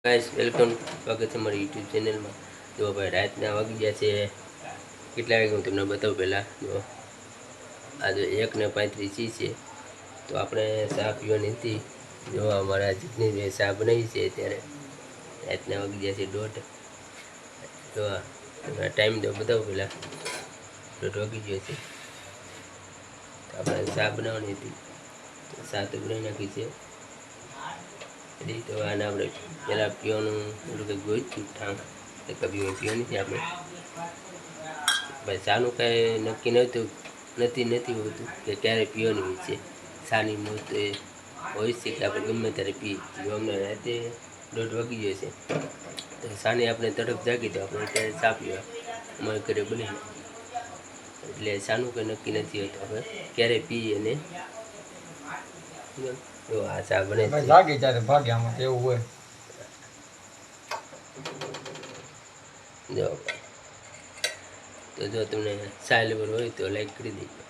Guys welcome, સ્વાગત છે મારી યુટ્યુબ ચેનલમાં. જો ભાઈ રાતના વાગી ગયા છે કેટલા વાગે હું તમને બતાવું. પહેલાં જો આજે 1:35 છે. તો આપણે ચા પીવાની હતી. જો અમારા જીતની ચા બનાવી છે ત્યારે રાતના વાગી ગયા છે 1:30. જો ટાઈમ તો બતાવું. પહેલાં 1:30 વાગી ગયો છે. તો આપણે ચા બનાવવાની હતી, તો ચા તો બનાવી નાખી છે. તો આને આપણે પહેલાં પીવાનું એટલું કંઈક ગોઈતું ઠામ કભી પીવાની છે આપણે. ભાઈ ચાનું કાંઈ નક્કી નથી હોતું કે ક્યારે પીવાની હોય છે. ચાની મોત હોય છે કે આપણે ગમે ત્યારે પીએ. જો અમને રાતે 1:30 વાગી ગયો છે, તો સાની આપણે તડપ જાગી તો આપણે ત્યારે ચા પીવા અમારે ઘરે બને. એટલે ચાનું કંઈ નક્કી નથી હોતું આપણે ક્યારે પીએ. અને જો આ ચા બને જાગી ત્યારે ભાગ્યામાં એવું હોય. જો તો જો તમને ચા લેવર હોય તો લાઈક કરી દેજો.